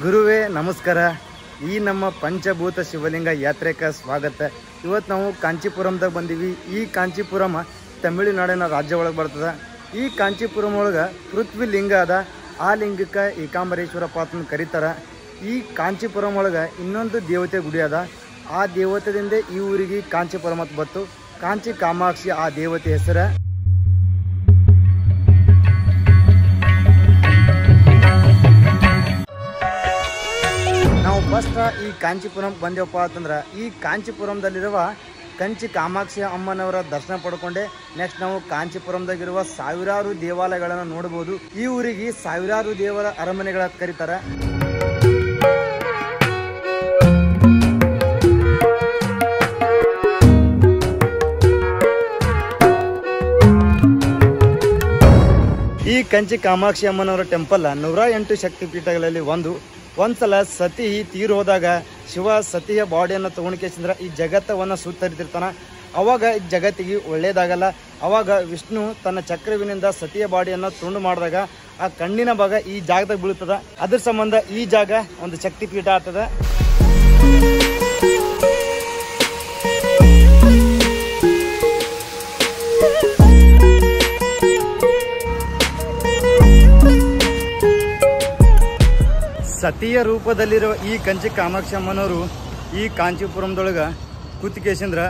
ಗುರುವೇ ನಮಸ್ಕಾರ. ಈ ನಮ್ಮ ಪಂಚಭೂತ ಶಿವಲಿಂಗ ಯಾತ್ರೆಗೆ ಸ್ವಾಗತ. ಇವತ್ತು ನಾವು ಕಾಂಚೀಪುರಂದಾಗ ಬಂದೀವಿ. ಈ ಕಾಂಚೀಪುರಂ ತಮಿಳುನಾಡಿನ ರಾಜ್ಯ ಒಳಗೆ ಬರ್ತದೆ. ಈ ಕಾಂಚೀಪುರಂ ಒಳಗೆ ಪೃಥ್ವಿ ಲಿಂಗ ಅದ. ಆ ಲಿಂಗಕ್ಕೆ ಏಕಾಂಬರೇಶ್ವರಪ್ಪ ಅಂತ ಕರೀತಾರೆ. ಈ ಕಾಂಚೀಪುರಂ ಒಳಗೆ ಇನ್ನೊಂದು ದೇವತೆ ಗುಡಿ ಅದ. ಆ ದೇವತೆದಿಂದ ಈ ಊರಿಗೆ ಕಾಂಚೀಪುರಂ ಅಂತ ಬತ್ತು. ಕಾಂಚಿ ಕಾಮಾಕ್ಷಿ ಆ ದೇವತೆ ಹೆಸರು. ನಾವು ಫಸ್ಟ್ ಈ ಕಾಂಚೀಪುರಂ ಬಂದೇವಪ್ಪ ಅಂತಂದ್ರೆ ಈ ಕಾಂಚೀಪುರಂದಲ್ಲಿರುವ ಕಂಚಿ ಕಾಮಾಕ್ಷಿ ಅಮ್ಮನವರ ದರ್ಶನ ಪಡ್ಕೊಂಡೆ ನೆಕ್ಸ್ಟ್ ನಾವು ಕಾಂಚೀಪುರಂದಾಗಿರುವ ಸಾವಿರಾರು ದೇವಾಲಯಗಳನ್ನು ನೋಡಬಹುದು. ಈ ಊರಿಗೆ ಸಾವಿರಾರು ದೇವರ ಅರಮನೆಗಳ ಕರೀತಾರೆ. ಈ ಕಂಚಿ ಕಾಮಾಕ್ಷಿ ಅಮ್ಮನವರ ಟೆಂಪಲ್ 108 ಶಕ್ತಿಪೀಠಗಳಲ್ಲಿ ಒಂದ್ಸಲ ಸತಿ ತೀರು ಹೋದಾಗ ಶಿವ ಸತಿಯ ಬಾಡಿಯನ್ನು ತಗೊಂಡ್ಕೇಸಿಂದ್ರ ಈ ಜಗತ್ತವನ್ನು ಸುತ್ತರಿತಿರ್ತಾನ. ಅವಾಗ ಈ ಜಗತ್ತಿಗೆ ಒಳ್ಳೇದಾಗಲ್ಲ. ಅವಾಗ ವಿಷ್ಣು ತನ್ನ ಚಕ್ರವಿನಿಂದ ಸತಿಯ ಬಾಡಿಯನ್ನು ತುಂಡು ಮಾಡಿದಾಗ ಆ ಕಣ್ಣಿನ ಭಾಗ ಈ ಜಾಗದಾಗ ಬೀಳ್ತದ. ಅದ್ರ ಸಂಬಂಧ ಈ ಜಾಗ ಒಂದು ಶಕ್ತಿಪೀಠ ಆಗ್ತದ. ಸತಿಯ ರೂಪದಲ್ಲಿರುವ ಈ ಕಂಚಿ ಕಾಮಾಕ್ಷಿ ಅಮ್ಮನವರು ಈ ಕಾಂಚೀಪುರಂದೊಳಗೆ ಕೂತ್ಕೇಸಿಂದ್ರ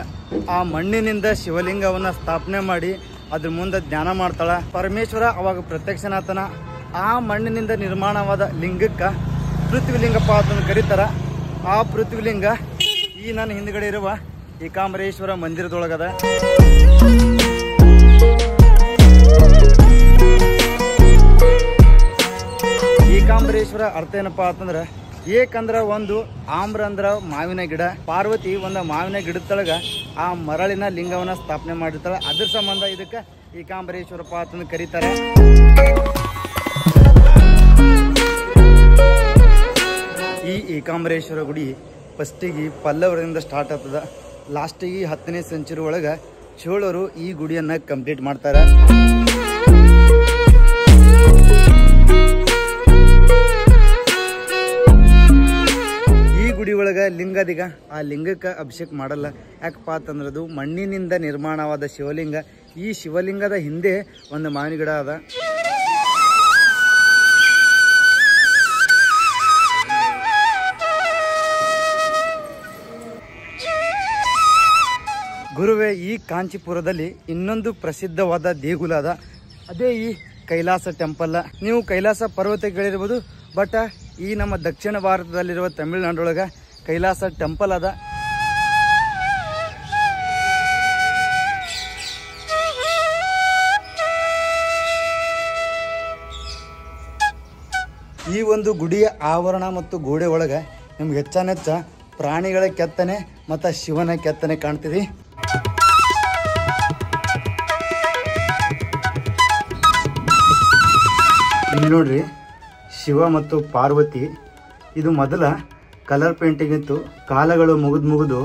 ಆ ಮಣ್ಣಿನಿಂದ ಶಿವಲಿಂಗವನ್ನು ಸ್ಥಾಪನೆ ಮಾಡಿ ಅದ್ರ ಮುಂದೆ ಧ್ಯಾನ ಮಾಡ್ತಾಳ. ಪರಮೇಶ್ವರ ಅವಾಗ ಪ್ರತ್ಯಕ್ಷನಾತನ. ಆ ಮಣ್ಣಿನಿಂದ ನಿರ್ಮಾಣವಾದ ಲಿಂಗಕ್ಕೆ ಪೃಥ್ವಿಲಿಂಗಪ್ಪ ಅಂತ ಕರೀತಾರ. ಆ ಪೃಥ್ವಿಲಿಂಗ ಈ ನನ್ನ ಹಿಂದ್ಗಡೆ ಇರುವ ಏಕಾಂಬರೇಶ್ವರ ಮಂದಿರದೊಳಗದ. ಏಕಾಂಬರೇಶ್ವರ ಅರ್ಥ ಏನಪ್ಪಾ ಅಂತಂದ್ರ ಏಕಂದ್ರ ಒಂದು ಆಮ್ರ ಅಂದ್ರ ಮಾವಿನ ಗಿಡ. ಪಾರ್ವತಿ ಒಂದು ಮಾವಿನ ಗಿಡದೊಳಗ ಆ ಮರಳಿನ ಲಿಂಗವನ್ನ ಸ್ಥಾಪನೆ ಮಾಡಿರ್ತಾಳ. ಅದ್ರ ಸಂಬಂಧ ಇದಕ್ಕೆ ಏಕಾಂಬರೇಶ್ವರಪ್ಪ ಅಂತ ಕರೀತಾರೆ. ಈ ಏಕಾಂಬರೇಶ್ವರ ಗುಡಿ ಫಸ್ಟಿಗೆ ಪಲ್ಲವರಿಂದ ಸ್ಟಾರ್ಟ್ ಆಗ್ತದ. ಲಾಸ್ಟಿಗೆ 10ನೇ ಸೆಂಚುರಿ ಒಳಗ ಚೋಳರು ಈ ಗುಡಿಯನ್ನ ಕಂಪ್ಲೀಟ್ ಮಾಡ್ತಾರೆ. ಗುಡಿ ಒಳಗ ಲಿಂಗದಿಗ ಆ ಲಿಂಗಕ್ಕೆ ಅಭಿಷೇಕ ಮಾಡಲ್ಲ. ಯಾಕಪ್ಪ ಅಂತಂದ್ರದು ಮಣ್ಣಿನಿಂದ ನಿರ್ಮಾಣವಾದ ಶಿವಲಿಂಗ. ಈ ಶಿವಲಿಂಗದ ಹಿಂದೆ ಒಂದು ಮಾವಿನ ಗಿಡ ಅದ. ಗುರುವೇ, ಈ ಕಾಂಚೀಪುರದಲ್ಲಿ ಇನ್ನೊಂದು ಪ್ರಸಿದ್ಧವಾದ ದೇಗುಲ ಅದ. ಅದೇ ಈ ಕೈಲಾಸ ಟೆಂಪಲ್. ನೀವು ಕೈಲಾಸ ಪರ್ವತ ಕೇಳಿರ್ಬೋದು, ಬಟ್ ಈ ನಮ್ಮ ದಕ್ಷಿಣ ಭಾರತದಲ್ಲಿರುವ ತಮಿಳುನಾಡೊಳಗ ಕೈಲಾಸ ಟೆಂಪಲ್ ಅದ. ಈ ಒಂದು ಗುಡಿಯ ಆವರಣ ಮತ್ತು ಗೋಡೆ ಒಳಗ ನಿಮ್ಗೆ ಹೆಚ್ಚಾನೆಚ್ಚ ಪ್ರಾಣಿಗಳ ಕೆತ್ತನೆ ಮತ್ತು ಶಿವನ ಕೆತ್ತನೆ ಕಾಣ್ತೀವಿ. ಇಲ್ಲಿ ನೋಡ್ರಿ, ಶಿವ ಮತ್ತು ಪಾರ್ವತಿ. ಇದು ಮೊದಲ ಕಲರ್ ಪೇಂಟಿಂಗ್ ಇತ್ತು. ಕಾಲಗಳು ಮುಗಿದು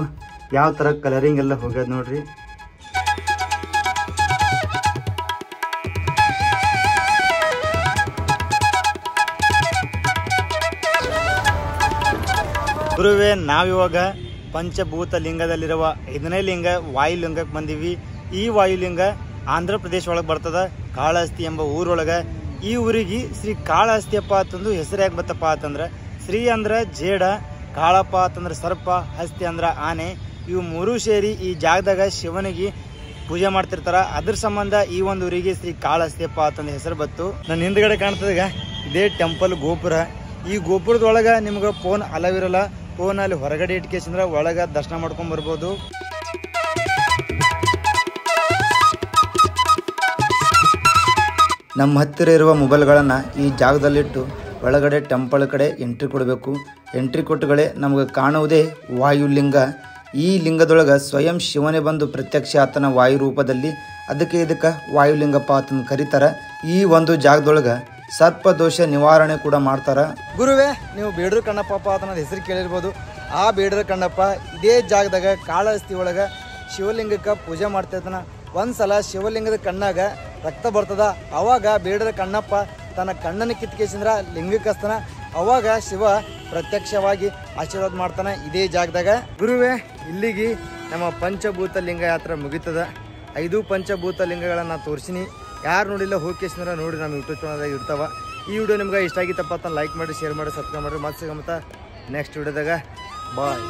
ಯಾವ ಥರ ಕಲರಿಂಗ್ ಎಲ್ಲ ಹೋಗ್ಯದ ನೋಡ್ರಿ. ಗುರುವೇ, ನಾವಿವಾಗ ಪಂಚಭೂತ ಲಿಂಗದಲ್ಲಿರುವ 5ನೇ ಲಿಂಗ ವಾಯುಲಿಂಗಕ್ಕೆ ಬಂದೀವಿ. ಈ ವಾಯುಲಿಂಗ ಆಂಧ್ರ ಪ್ರದೇಶ ಒಳಗೆ ಬರ್ತದ. ಕಾಳಹಸ್ತಿ ಎಂಬ ಊರೊಳಗೆ. ಈ ಊರಿಗೆ ಶ್ರೀ ಕಾಳಹಸ್ತಿಯಪ್ಪ ಅಂತಂದು ಹೆಸರು ಯಾಕೆ ಬತ್ತಪ್ಪ ಅಂತಂದ್ರೆ ಶ್ರೀ ಅಂದ್ರೆ ಜೇಡ, ಕಾಳಪ್ಪ ಅಂತಂದ್ರೆ ಸರ್ಪ, ಹಸ್ತಿ ಅಂದ್ರೆ ಆನೆ. ಇವು ಮೂರೂ ಸೇರಿ ಈ ಜಾಗದಾಗ ಶಿವನಿಗೆ ಪೂಜೆ ಮಾಡ್ತಿರ್ತಾರ. ಅದ್ರ ಸಂಬಂಧ ಈ ಒಂದು ಊರಿಗೆ ಶ್ರೀ ಕಾಳಹಸ್ತಿಯಪ್ಪ ಅಂತಂದು ಹೆಸರು ಬತ್ತು. ನನ್ನ ಹಿಂದ್ಗಡೆ ಕಾಣ್ತದೀಗ ಇದೇ ಟೆಂಪಲ್ ಗೋಪುರ. ಈ ಗೋಪುರದೊಳಗೆ ನಿಮ್ಗೆ ಫೋನ್ ಅಲವಿರಲ್ಲ. ಫೋನಲ್ಲಿ ಹೊರಗಡೆ ಇಟ್ಕೇಸಿಂದ್ರೆ ಒಳಗೆ ದರ್ಶನ ಮಾಡ್ಕೊಂಡ್ ಬರ್ಬೋದು. ನಮ್ಮ ಹತ್ತಿರ ಇರುವ ಮೊಬೈಲ್ಗಳನ್ನು ಈ ಜಾಗದಲ್ಲಿಟ್ಟು ಒಳಗಡೆ ಟೆಂಪಲ್ ಕಡೆ ಎಂಟ್ರಿ ಕೊಡಬೇಕು. ಎಂಟ್ರಿ ಕೊಟ್ಟುಗಳೇ ನಮಗೆ ಕಾಣುವುದೇ ವಾಯುಲಿಂಗ. ಈ ಲಿಂಗದೊಳಗೆ ಸ್ವಯಂ ಶಿವನೇ ಬಂದು ಪ್ರತ್ಯಕ್ಷ ಆತನ ವಾಯು ರೂಪದಲ್ಲಿ. ಇದಕ್ಕೆ ವಾಯುಲಿಂಗಪ್ಪ ಅಂತ ಕರೀತಾರೆ. ಈ ಒಂದು ಜಾಗದೊಳಗೆ ಸರ್ಪ ದೋಷ ನಿವಾರಣೆ ಕೂಡ ಮಾಡ್ತಾರೆ. ಗುರುವೇ, ನೀವು ಬೇಡ್ರ ಕಣ್ಣಪ್ಪ ಅನ್ನೋದು ಹೆಸರು ಕೇಳಿರ್ಬೋದು. ಆ ಬೇಡ್ರ ಕಣ್ಣಪ್ಪ ಇದೇ ಜಾಗದಾಗ ಕಾಳಹಸ್ತಿ ಒಳಗೆ ಶಿವಲಿಂಗಕ್ಕೆ ಪೂಜೆ ಮಾಡ್ತಿರ್ತಾನ. ಒಂದ್ಸಲ ಶಿವಲಿಂಗದ ಕಣ್ಣಾಗ ರಕ್ತ ಬರ್ತದ. ಅವಾಗ ಬೇಡರ ಕಣ್ಣಪ್ಪ ತನ್ನ ಕಣ್ಣನ್ನು ಕಿತ್ಕೇಸಿಂದ್ರ ಲಿಂಗಕ್ಕೆ ಹಸ್ತಾನ. ಅವಾಗ ಶಿವ ಪ್ರತ್ಯಕ್ಷವಾಗಿ ಆಶೀರ್ವಾದ ಮಾಡ್ತಾನೆ ಇದೇ ಜಾಗದಾಗ. ಗುರುವೇ, ಇಲ್ಲಿಗೆ ನಮ್ಮ ಪಂಚಭೂತ ಲಿಂಗ ಯಾತ್ರೆ ಮುಗಿತದ. 5 ಪಂಚಭೂತ ಲಿಂಗಗಳನ್ನು ತೋರಿಸಿನಿ. ಯಾರು ನೋಡಿಲ್ಲ ಹೋಗ್ಕೇಶಂದ್ರೆ ನೋಡಿ ನಮ್ಮ ಯೂಟ್ಯೂಬ್ ಚಾನಲ್ದಾಗ ಇರ್ತಾವ. ಈ ವಿಡಿಯೋ ನಿಮ್ಗೆ ಇಷ್ಟ ಆಗಿತ್ತಪ್ಪ ಅಂತ ಲೈಕ್ ಮಾಡಿ, ಶೇರ್ ಮಾಡಿ, ಸಬ್ಸ್ಕ್ರೈಬ್ ಮಾಡಿ. ಮತ್ತೆ ಸಿಗಮತ್ತ ನೆಕ್ಸ್ಟ್ ವಿಡಿಯೋದಾಗ. ಬಾಯ್.